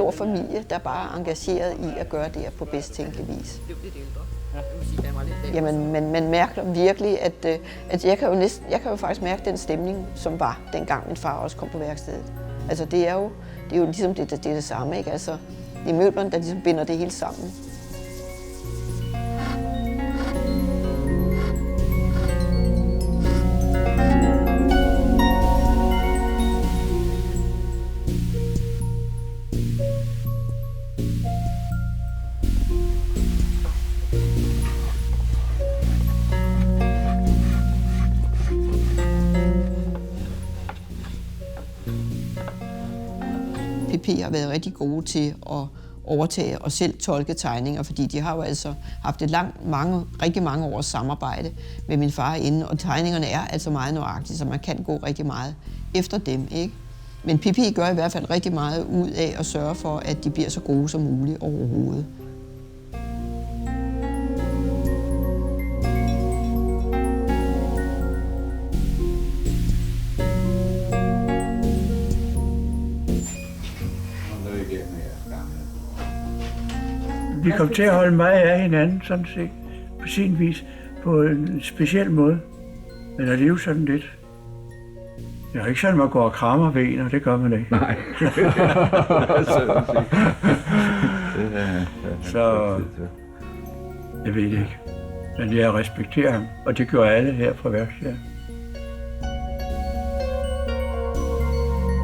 stor familie, der bare er engageret i at gøre det her på bedst tænkelig vis. Jamen, man mærker virkelig, at jeg kan jo faktisk mærke den stemning, som var dengang min far også kom på værkstedet. Altså det er jo ligesom det er det samme, ikke? Altså, det er møblerne, der ligesom binder det hele sammen. PP har været rigtig gode til at overtage og selv tolke tegninger, fordi de har jo altså haft et rigtig mange års samarbejde med min far inden, og tegningerne er altså meget nøjagtige, så man kan gå rigtig meget efter dem, ikke? Men PP gør i hvert fald rigtig meget ud af at sørge for, at de bliver så gode som muligt overhovedet. Vi kom til at holde meget af hinanden, sådan set, på sin vis, på en speciel måde. Men alligevel sådan lidt. Det er ikke sådan, man går og krammer vener, det gør man ikke. Nej. Så jeg ved det ikke. Men jeg respekterer ham, og det gør alle her fra værkstedet.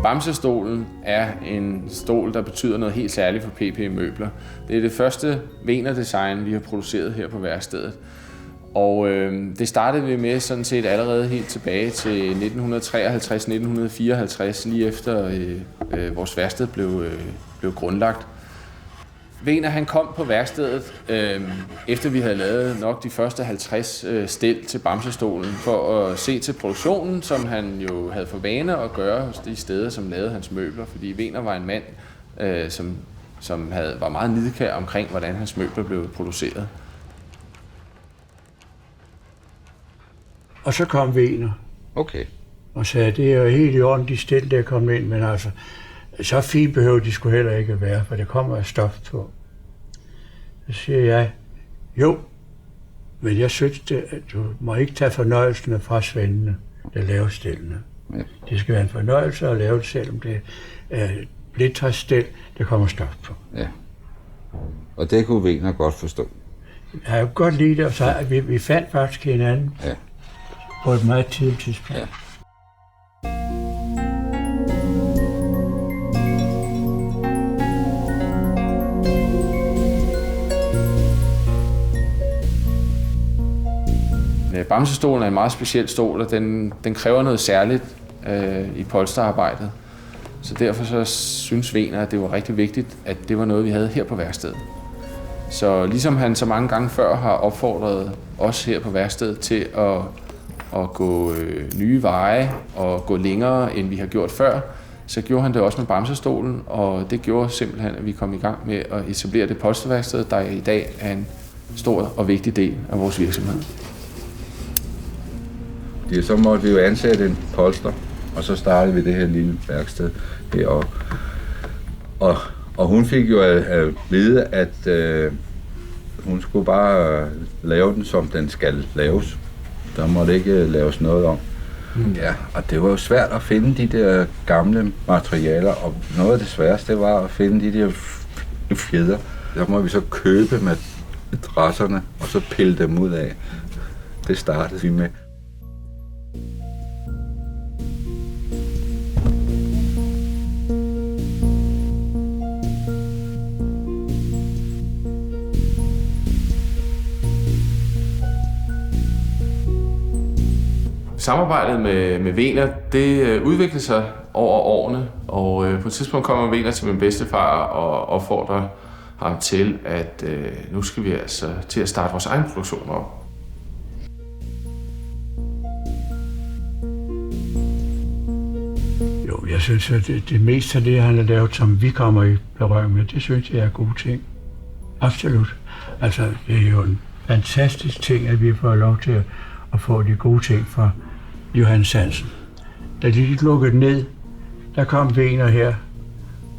Bamsestolen er en stol, der betyder noget helt særligt for PP Møbler. Det er det første Weener-design, vi har produceret her på værkstedet. Og det startede vi med sådan set allerede helt tilbage til 1953-1954, lige efter vores værsted blev grundlagt. Weener han kom på værkstedet, efter vi havde lavet nok de første 50 stel til Bamsestolen, for at se til produktionen, som han jo havde for vane at gøre hos de steder, som lavede hans møbler. Fordi Weener var en mand, som var meget nidkær omkring, hvordan hans møbler blev produceret. Og så kom Weener. Okay. Og sagde, det er jo helt i orden, de stel, der kom ind, men altså, så fint behøver de sgu heller ikke at være, for det kommer af stof på. Så siger jeg, jo, men jeg synes, at du må ikke tage fornøjelserne fra svendene, der laver stellene. Ja. Det skal være en fornøjelse at lave det, selvom det er blindtræsstel, der kommer stof på. Ja. Og det kunne Weener godt forstå. Jeg har godt lide det, og så vi fandt faktisk hinanden på et meget tidligt tidspunkt. Ja. Bamsestolen er en meget speciel stol, og den kræver noget særligt i polsterarbejdet. Så derfor så synes Weener, at det var rigtig vigtigt, at det var noget, vi havde her på værkstedet. Så ligesom han så mange gange før har opfordret os her på værkstedet til at gå nye veje og gå længere, end vi har gjort før, så gjorde han det også med Bamsestolen, og det gjorde simpelthen, at vi kom i gang med at etablere det polsterværksted, der i dag er en stor og vigtig del af vores virksomhed. Så måtte vi jo ansætte en polster, og så startede vi det her lille værksted heroppe. Og hun fik jo at vide, at hun skulle bare lave den, som den skal laves. Der måtte ikke laves noget om. Ja, og det var jo svært at finde de der gamle materialer, og noget af det sværeste var at finde de der fjeder. Der må vi så købe madrasserne, og så pille dem ud af. Det startede vi med. Samarbejdet med Weener, det udviklede sig over årene, og på et tidspunkt kommer Weener til min bedstefar og opfordrer ham til, at nu skal vi altså til at starte vores egen produktion op. Jo, jeg synes, at det meste af det, han har lavet, som vi kommer i berøring med, det synes jeg er gode ting. Absolut. Altså, det er jo en fantastisk ting, at vi får lov til at få de gode ting fra Johannes Hansen. Da de lukkede ned, der kom Weener her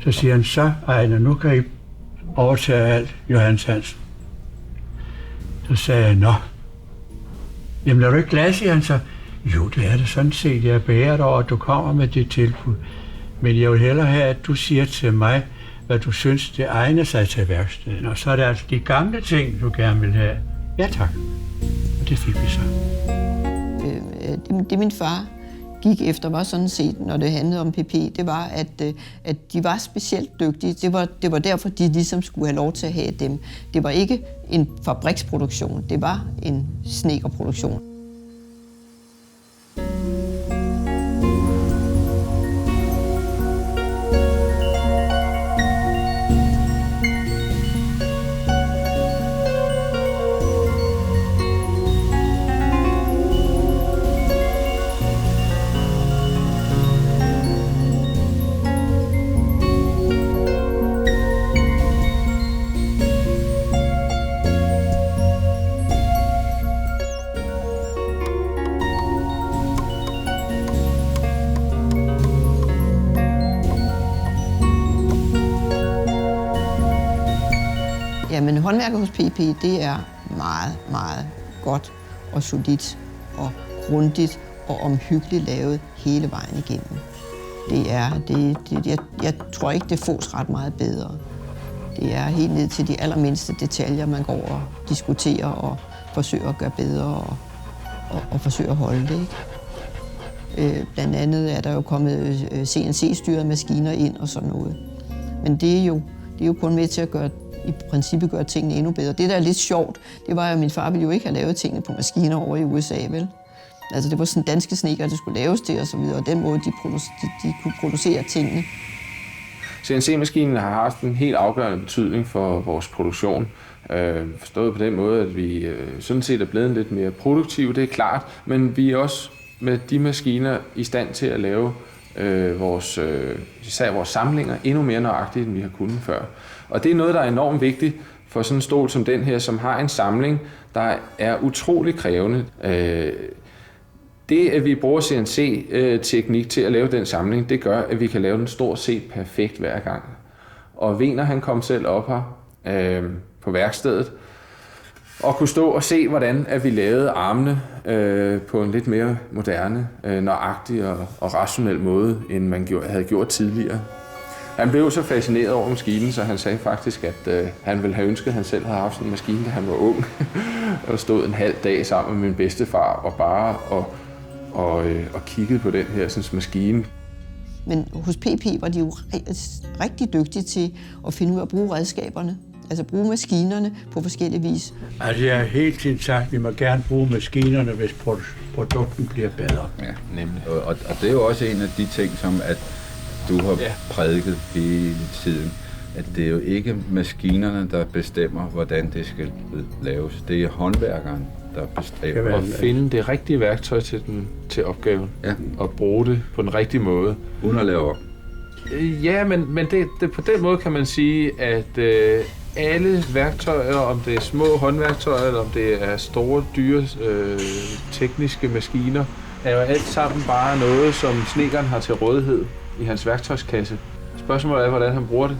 Så siger han, så Ejner, nu kan I overtage alt, Johannes Hansen. Så sagde jeg, nå, jamen er du ikke glad, siger han så. Jo, det er det sådan set. Jeg er beæret over, at du kommer med det tilbud. Men jeg vil hellere have, at du siger til mig, hvad du synes, det egner sig til værkstedet. Og så er det altså de gamle ting, du gerne vil have. Ja, tak. Og det fik vi så. Det min far gik efter, var sådan set, når det handlede om PP, det var, at de var specielt dygtige. Det var derfor, de ligesom skulle have lov til at have dem. Det var ikke en fabriksproduktion, det var en snedkerproduktion. Jamen, håndværket hos PP, det er meget, meget godt og solidt og grundigt og omhyggeligt lavet hele vejen igennem. Jeg tror ikke, det fås ret meget bedre. Det er helt ned til de allermindste detaljer, man går og diskuterer og forsøger at gøre bedre og forsøger at holde det, ikke? Blandt andet er der jo kommet CNC-styrede maskiner ind og sådan noget. Men det er jo kun med til at i princippet gøre tingene endnu bedre. Det, der er lidt sjovt, det var, at min far ville jo ikke have lavet tingene på maskiner over i USA, vel? Altså, det var sådan danske snedkere, der skulle laves til og så videre, og den måde, de kunne producere tingene. CNC-maskinen har haft en helt afgørende betydning for vores produktion. Forstået på den måde, at vi sådan set er blevet lidt mere produktive, det er klart, men vi er også med de maskiner i stand til at lave især vores samlinger endnu mere nøjagtigt, end vi har kunnet før. Og det er noget, der er enormt vigtigt for sådan en stol som den her, som har en samling, der er utrolig krævende. Det, at vi bruger CNC-teknik til at lave den samling, det gør, at vi kan lave den stort set perfekt hver gang. Og Wiener, han kom selv op her på værkstedet, og kunne stå og se, hvordan at vi lavede armene på en lidt mere moderne, nøjagtig og rationel måde, end man havde gjort tidligere. Han blev så fascineret over maskinen, så han sagde faktisk, at han ville have ønsket, at han selv havde haft sådan en maskine, da han var ung. Og stod en halv dag sammen med min bedstefar og bare og kiggede på den her sådan, maskine. Men hos PP var de jo rigtig dygtige til at finde ud af at bruge redskaberne. Altså bruge maskinerne på forskellige vis. Altså jeg er helt tiden sagt, at vi må gerne bruge maskinerne, hvis produkten bliver bedre. Ja, nemlig. Og det er jo også en af de ting, som at du har prædiket hele tiden, at det er jo ikke maskinerne, der bestemmer, hvordan det skal laves. Det er håndværkeren, der bestemmer. At finde det rigtige værktøj til opgaven, og bruge det på den rigtige måde. Uden at lave op. Ja, men det på den måde kan man sige, at alle værktøjer, om det er små håndværktøjer, eller om det er store, dyre tekniske maskiner, er jo alt sammen bare noget, som snedkeren har til rådighed i hans værktøjskasse. Spørgsmålet er, hvordan han bruger det.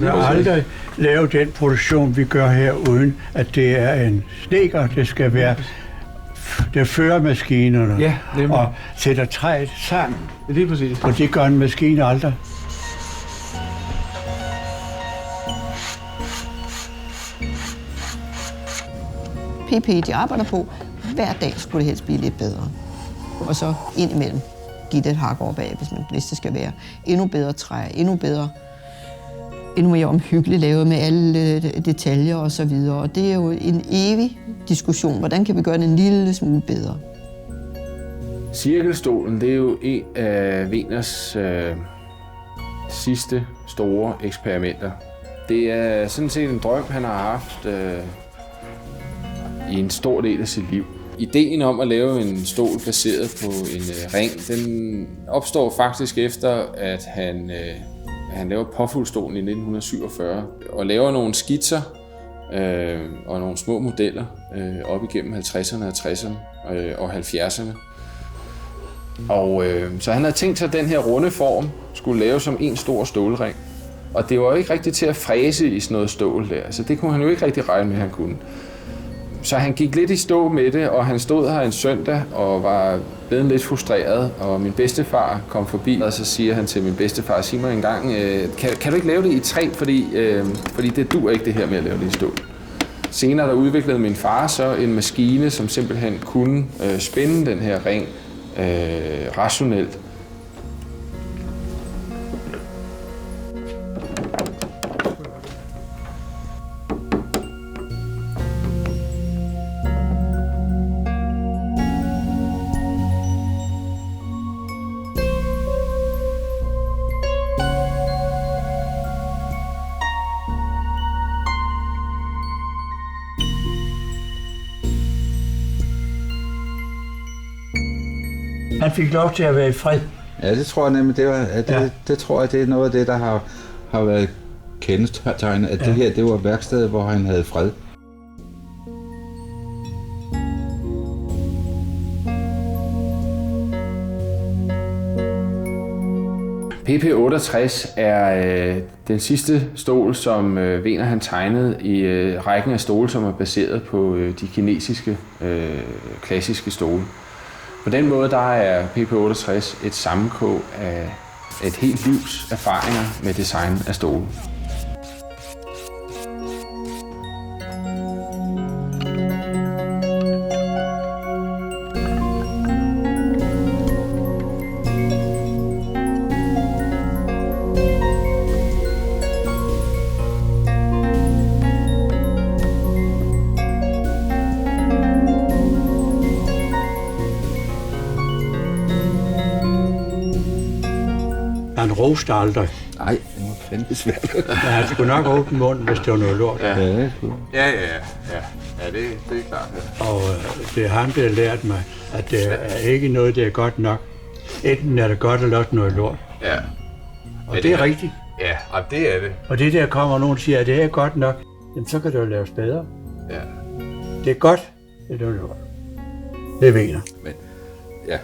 Vi har aldrig lavet den produktion, vi gør her, uden at det er en snedker. Det skal være, der fører maskinerne og sætter træet sammen. Det er præcis. Og det gør en maskine aldrig. PP, de arbejder på, hver dag skulle det helst blive lidt bedre. Og så indimellem give det et hak opad, hvis det skal være endnu bedre træ, endnu mere omhyggeligt lavet med alle detaljer og så videre. Og det er jo en evig diskussion. Hvordan kan vi gøre det en lille smule bedre? Cirkelstolen, det er jo en af Wieners sidste store eksperimenter. Det er sådan set en drøm, han har haft i en stor del af sit liv. Ideen om at lave en stol baseret på en ring, den opstår faktisk efter, at han laver påfuldstolen i 1947 og laver nogle skitser og nogle små modeller op igennem 50'erne, 60'erne og 70'erne. Og så han havde tænkt sig, at den her runde form skulle laves som en stor stålring. Og det var jo ikke rigtigt til at fræse i sådan noget stål der, så det kunne han jo ikke rigtig regne med, han kunne. Så han gik lidt i stå med det, og han stod her en søndag og var blevet lidt frustreret, og min bedstefar kom forbi, og så siger han til min bedstefar, sig mig engang, kan du ikke lave det i træ, fordi det dur ikke det her med at lave det i stål. Senere der udviklede min far så en maskine, som simpelthen kunne spænde den her ring rationelt. Han fik lov til at være i fred. Ja, det tror jeg nemlig, det tror jeg, det er noget af det, der har været kendetegnet, at det her, det var værkstedet, hvor han havde fred. PP68 er den sidste stol, som Wegener han tegnede i rækken af stole, som er baseret på de kinesiske klassiske stole. På den måde der er PP68 et sammenkog af et helt livs erfaringer med design af stole. Han roste aldrig. Nej, det var fandme svært. Men han skulle nok åbne munden, hvis det var noget lort. Ja, det Ja, det er klart. Ja. Og det har han blevet lært mig, at det er ikke noget, der er godt nok. Enten er det godt, eller også noget lort. Ja. Og det er rigtigt. Ja, og det er det. Og det der kommer nogen og siger, at det er godt nok, jamen så kan det jo laves bedre. Ja. Det er godt, det er noget lort. Det er Wegener. Men, ja,